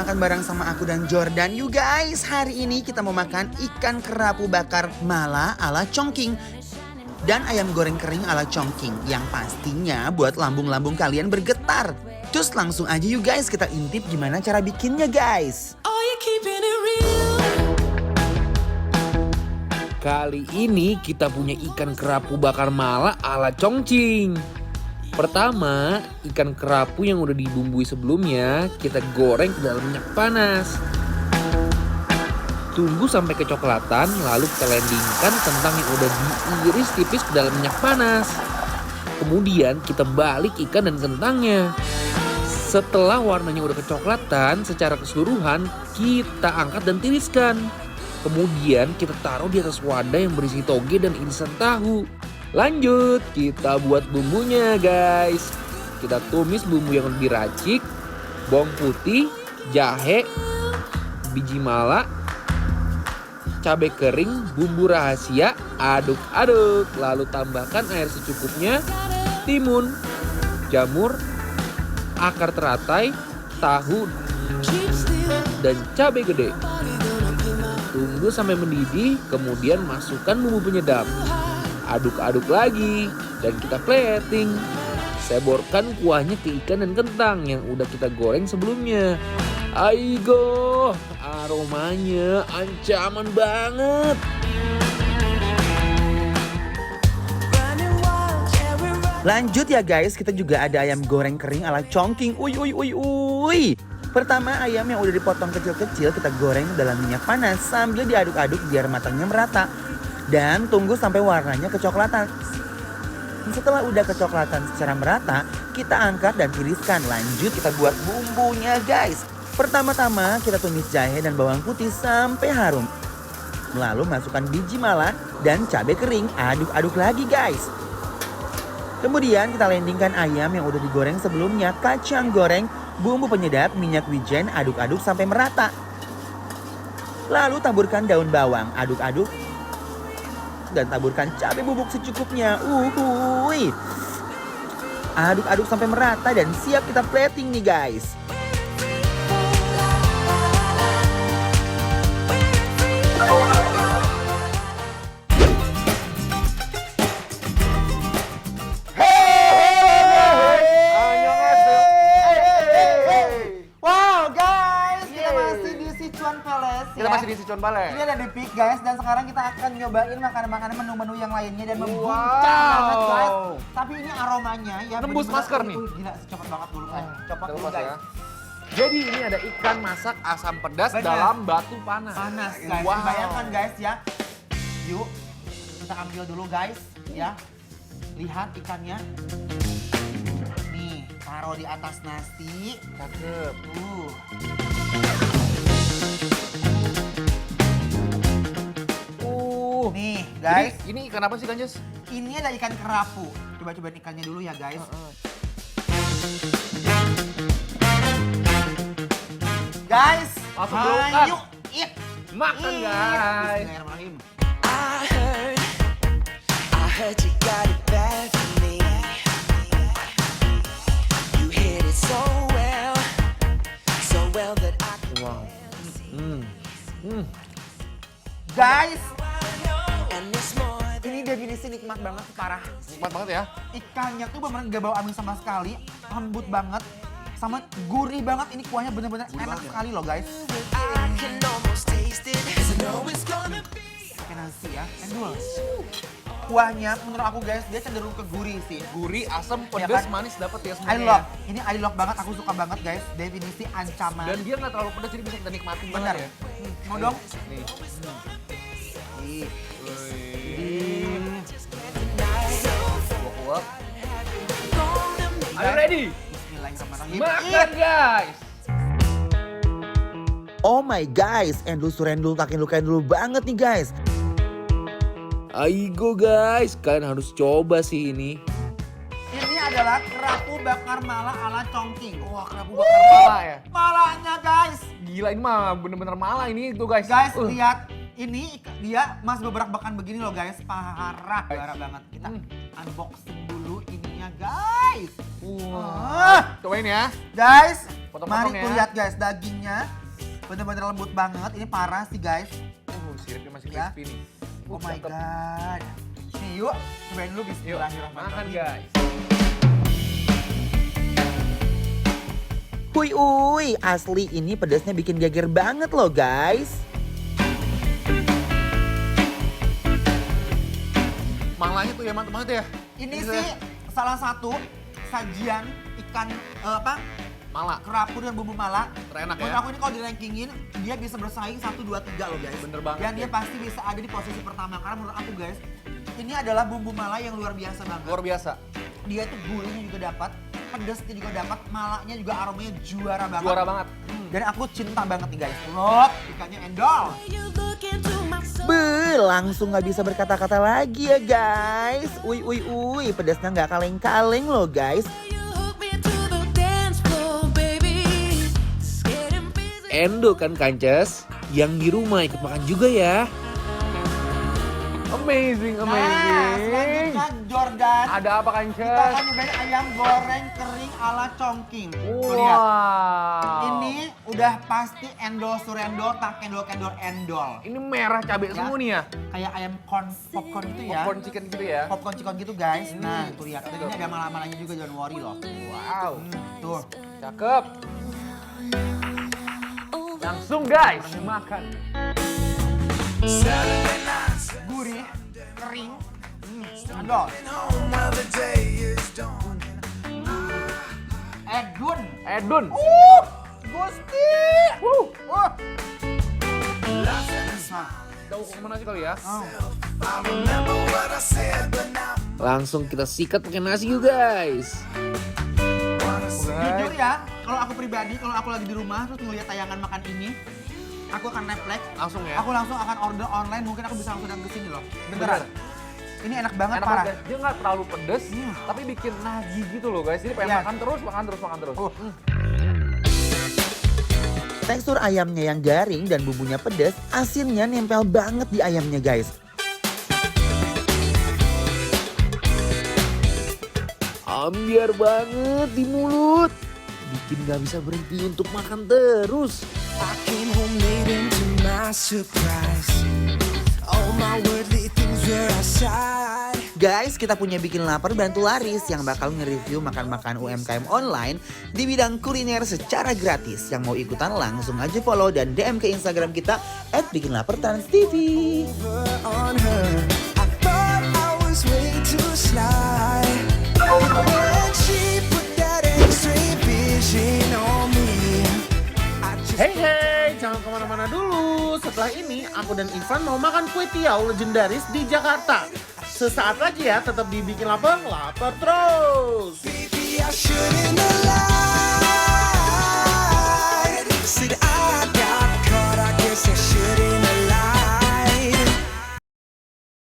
makan bareng sama aku dan Jordan. You guys, hari ini kita mau makan ikan kerapu bakar mala ala Chongqing dan ayam goreng kering ala Chongqing yang pastinya buat lambung-lambung kalian bergetar. Terus langsung aja you guys kita intip gimana cara bikinnya guys. Kali ini kita punya ikan kerapu bakar mala ala Chongqing. Pertama, ikan kerapu yang udah dibumbui sebelumnya kita goreng ke dalam minyak panas. Tunggu sampai kecoklatan, lalu kita landingkan kentang yang udah diiris tipis ke dalam minyak panas. Kemudian kita balik ikan dan kentangnya. Setelah warnanya udah kecoklatan, secara keseluruhan kita angkat dan tiriskan. Kemudian kita taruh di atas wadah yang berisi toge dan irisan tahu. Lanjut, kita buat bumbunya guys. Kita tumis bumbu yang udah diracik, bawang putih, jahe, biji mala, cabai kering, bumbu rahasia, aduk-aduk. Lalu tambahkan air secukupnya, timun, jamur, akar teratai, tahu, dan cabai gede. Tunggu sampai mendidih, kemudian masukkan bumbu penyedap. Aduk-aduk lagi, dan kita plating. Seborkan kuahnya ke ikan dan kentang yang udah kita goreng sebelumnya. Aigo, aromanya ancaman banget. Lanjut ya guys, kita juga ada ayam goreng kering ala Chongqing. Uy. Pertama ayam yang udah dipotong kecil-kecil kita goreng dalam minyak panas sambil diaduk-aduk biar matangnya merata. Dan tunggu sampai warnanya kecoklatan. Setelah udah kecoklatan secara merata, kita angkat dan tiriskan. Lanjut kita buat bumbunya guys. Pertama-tama kita tumis jahe dan bawang putih sampai harum. Lalu masukkan biji mala dan cabai kering, aduk-aduk lagi guys. Kemudian kita landingkan ayam yang udah digoreng sebelumnya, kacang goreng, bumbu penyedap, minyak wijen, aduk-aduk sampai merata. Lalu taburkan daun bawang, aduk-aduk. Dan taburkan cabai bubuk secukupnya. Aduk-aduk sampai merata dan siap kita plating nih guys. Kita masih di Sichuan Palace. Ini ada di Peak guys, dan sekarang kita akan nyobain makanan-makanan menu-menu yang lainnya dan membuncah banget guys. Tapi ini aromanya ya Nembus masker nih. Gila, cepet banget dulu kan. Cepet dulu Terlepas guys. ya. Jadi ini ada ikan masak asam pedas Bener. dalam batu panas. Panas guys, Wow. bayangkan guys ya. Yuk, kita ambil dulu guys ya. Lihat ikannya. Nih, taruh di atas nasi. Cakep. Nih guys, Jadi, ini ikan apa sih Kanjes? ini ada ikan kerapu. Coba-cobain ikannya dulu ya guys. Guys, Langsung berukan. ayo eat. Makan guys. Bismillahirrahmanirrahim. I heard you got it bad for me. You hit it so well that I Wow. Guys, and it's more ini definisi nikmat banget, parah. Nikmat banget ya. Ikannya tuh bener-bener gak bau amis sama sekali, lembut banget, sama gurih banget. Ini kuahnya bener-bener enak sekali loh guys. I can almost taste it. 'Cause I know it's gonna be. Pakai nasi ya, endul. Kuahnya menurut aku guys, dia cenderung ke gurih sih. Gurih, asam, Ya pedas, kan? manis dapat ya I semuanya. love, ini I love banget, aku suka banget guys. Definisi ancaman. Dan dia nggak terlalu pedas jadi bisa kita nikmatin bener. banget ya. Mau dong? Nih. Ih. Kuap. Ayo ready? Bismillahirrahmanirrahim. Makan guys. Oh my guys, endul surendul takin dulu banget nih guys. Aigo guys, kalian harus coba sih ini. Ini adalah kerapu bakar mala ala Chongqing. Wah, kerapu bakar mala ya. Malanya guys. Gila ini mah bener-bener mala ini tuh guys. Guys, lihat. Ini dia masih beberak-bekan begini loh guys. Parah banget. Kita unboxing dulu ininya guys. Wah. Cobain ya. Guys, Potong-potong mari ya. tuh lihat guys dagingnya. Bener-bener lembut banget. Ini parah sih guys. Siripnya masih Ya. crispy nih. Oh my Cakep. god. Nih yuk, cobain dulu Yuk, makan bismillahirrahmanirrahim. guys. Uy, asli ini pedasnya bikin geger banget loh guys. Malanya tuh ya mantep banget ya. Ini sih salah satu sajian ikan Mala. kerapu dan bumbu mala. Terenak Menurut ya. aku ini kalau di rankingin dia bisa bersaing 1, 2, 3 loh guys. Bener banget. Dan dia pasti bisa ada di posisi pertama karena menurut aku guys ini adalah bumbu mala yang luar biasa banget. Luar biasa. Dia itu gurihnya juga dapat, pedasnya juga dapat, malanya juga aromanya juara banget. Juara banget. Dan aku cinta banget nih guys. Look, ikannya endol. You look into my soul. Langsung nggak bisa berkata-kata lagi ya guys. Uy, pedasnya nggak kaleng-kaleng loh guys. You hook me to the dance floor, baby. It's getting busy. Endo kan Kances? Yang di rumah ikut makan juga ya. Amazing, Nah, amazing. selanjutnya Jordan. Ada apa kan, Kita akan Cez? nyobain ayam goreng kering ala Chongqing. Tuh lihat. Wow. Ini udah pasti endol surendol, tak endol-endol endol. Ini merah cabai semua nih ya. Kayak ayam popcorn itu ya. Popcorn chicken gitu ya. Popcorn chicken gitu guys. Nah, tuh lihat. Dan ini ada malam-malamnya juga, jangan worry loh. Wow. Tuh. Cakep. Langsung guys, makan. Gurih, kering, endol. Edun. Edun. Gusti. Kita ukur kemana sih kali ya? Langsung kita sikat pakai nasi yuk guys. Jujur ya, kalau aku pribadi, kalau aku lagi di rumah terus ngeliat tayangan makan ini, aku akan refleks. Langsung ya. Aku langsung akan order online, mungkin aku bisa langsung datang ke sini loh. Beneran. Ini enak banget, Enak parah. banget guys. Dia nggak terlalu pedes, tapi bikin nagih gitu loh guys. Jadi pengen Iya. makan terus, makan terus, makan terus. Tekstur ayamnya yang garing dan bumbunya pedas, asinnya nempel banget di ayamnya guys. Ambiar banget di mulut. Bikin gak bisa berhenti untuk makan terus. I came home late and to my surprise, all my worldly things were outside. Guys, kita punya Bikin Lapar Bantu Laris yang bakal nge-review makan-makan UMKM online di bidang kuliner secara gratis. Yang mau ikutan langsung aja follow dan DM ke Instagram kita @bikinlapertranstv. On her, I thought I was way too sly. When she put that X-ray vision on me, I just Hey, jangan kemana-mana dulu. Setelah ini, aku dan Ivan mau makan kue tiaw legendaris di Jakarta. Sesaat lagi ya, tetap dibikin lapar, lapar terus. baby, I shouldn't have lied.